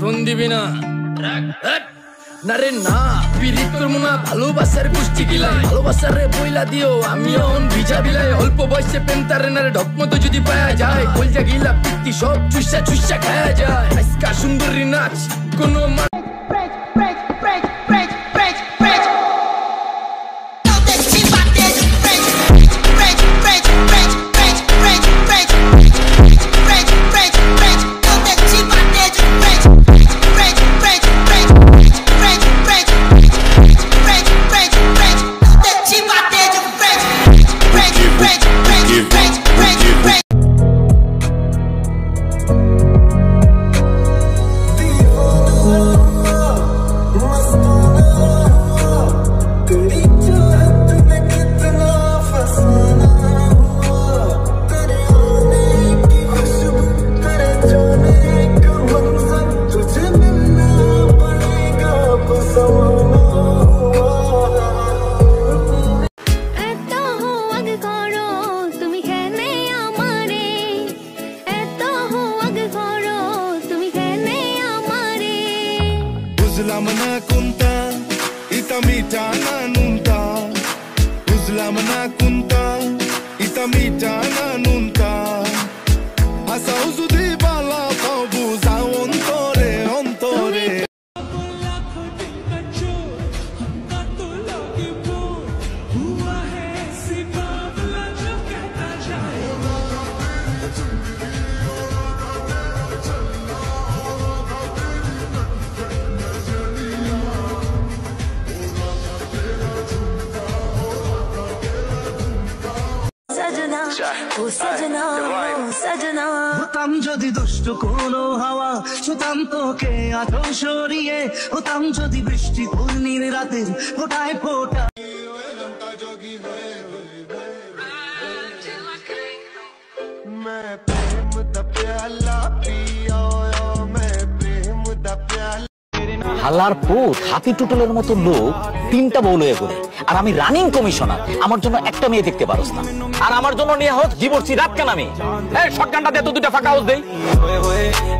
Phone দিবি না না রে না পিরিত করবো না ভালোবাসার গোষ্ঠী গিলাই ভালোবাসার রে বইলা দিও আমিও অন ভিজা বিলাই অল্প বয়সে পেন্তারে না রে ঢকমতো যদি পায়া যায় কলজা গিলা পিত্তি সব চুষা চুষা খায়া যায় আজকা সুন্দরী নাচ কোনো Uzlam na kunta itamita na nunta Uzlam na kunta itamita na nunta Asa uzudi bala pabuza ontore ontore হতাম যদি দুষ্ট কোনো হাওয়া ছুতাম তোকে আলো সরিয়ে হতাম যদি বৃষ্টি পূর্ণির রাতের ফোটায় ফোটা হালার পুত হাতি টুটলের মতো লোক তিনটা বউ লয়ে করে আর আমি রানিং কমিশনার আমার জন্য একটা মেয়ে দেখতে পারোস না আর আমার জন্য নিয়ে হোক জীবর্ষি রাত কেন আমি শটগানটা দে তো দুটা ফাঁকা হাউস দেই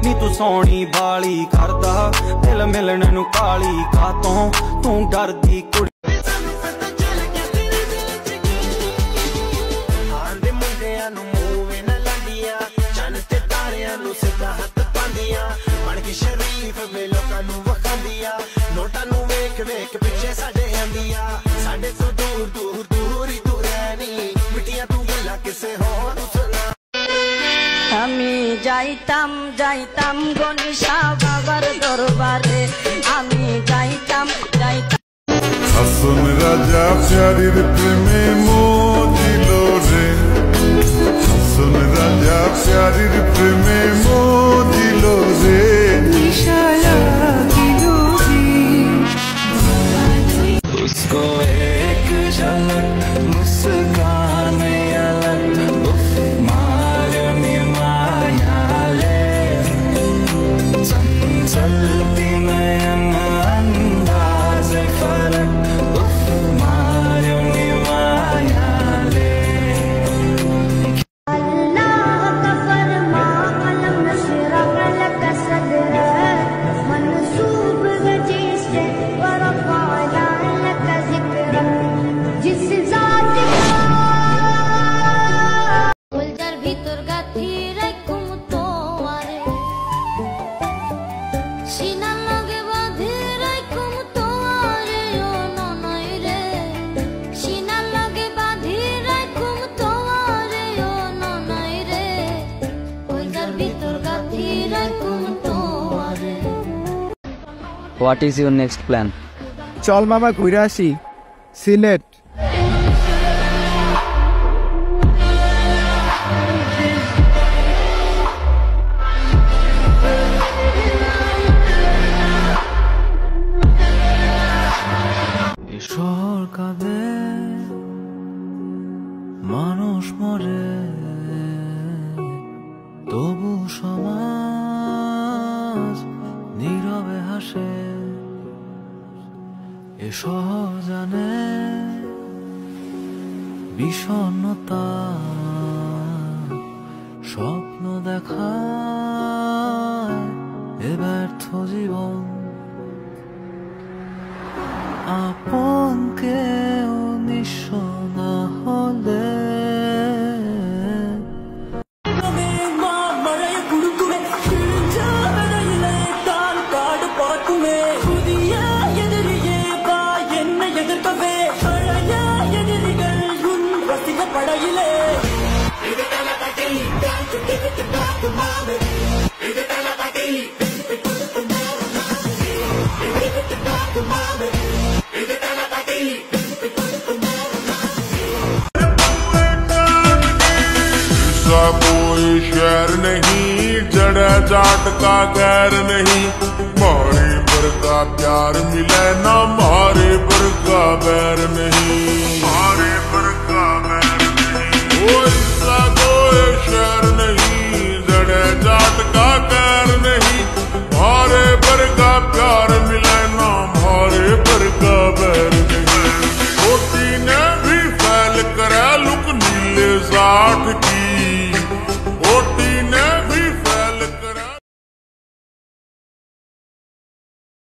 ਨੀ ਤੂੰ ਸੋਹਣੀ ਬਾਲੀ ਕਰਦਾ ਦਿਲ ਮਿਲਣ ਨੂੰ ਕਾਲੀ ਖਾਤੋਂ ਤੂੰ ਡਰਦੀ ਕੁੜੀ ਆਂਦੇ ਮੁੰਡਿਆਂ ਨੂੰ ਮੂਵੇਂ ਨਾ ਲੰਦੀਆਂ ਚੰਨ ਤੇ ਤਾਰਿਆਂ ਨੂੰ ਸਿੱਧਾ ਹੱਥ ਪਾਉਂਦੀਆਂ ਬਣ ਕੇ ਸ਼ਰੀਫ ਵੇ ਲੋਕਾਂ ਨੂੰ ਵਖਾਂਦੀਆਂ ਨੋਟਾਂ ਨੂੰ ਵੇਖ ਵੇਖ ਪਿੱਛੇ ਸਾਡੇ ਆਂਦੀਆਂ ਸਾਡੇ ਤੋਂ ਦੂਰ ਦੂਰ ਦੂਰ ਹੀ ਤੂੰ ਰਹਿਣੀ ਮਿੱਟੀਆਂ ਤੂੰ ਗੱਲਾਂ ਕਿਸੇ ਹੋਰ ਨੂੰ ਸੁਣਾ আমি যাইতাম যাইতাম গণেশা বাবার দরবারে আমি যাইতাম যাইতাম হাসন রাজা প্যারির প্রেমে মজিল রে হাসন রাজা প্যারির প্রেমে মজিল রে নিশায়া দিলো उसको एक झलक मुस्कान अलग उफ मारने माया ले चलती नयन अंदाज फरक उफ मारने माया ले अल्लाह का फरमा कलम नशरह लक सदरक मनसूब वजिसे वरफअना लक जिक्रक जिस जात का কলজার ভিতর গাথি রাখুম তোয়ারে সিনার লগে বাঁধি রাখুম তোয়ারে ও ননই রে সিনার লগে বাঁধি রাখুম তোয়ারে ও ননই রে কলজার ভিতর গাথি রাখুম তোয়ারে What is your next plan? চল মামা ঘুরে আসি সিলেট শহর কাঁদে মানুষ মরে তবু সমাজ নীরবে হাসে এ শহর জানে বিষণ্ণতা স্বপ্ন দেখায় এ ব্যর্থ জীবন আপন কেউ নিঃস্ব না হলে कोई शहर नहीं, जड़ा जाट का गैर नहीं, मारे पर का प्यार मिले ना मारे पर का बैर नहीं, मारे पर का बैर नहीं। ऐसा कोई शहर नहीं, जड़ा जाट का गैर नहीं, मारे पर का प्यार मिले ना मारे पर का बैर नहीं। छोटी ने भी फैल कर लुक नीले साठ की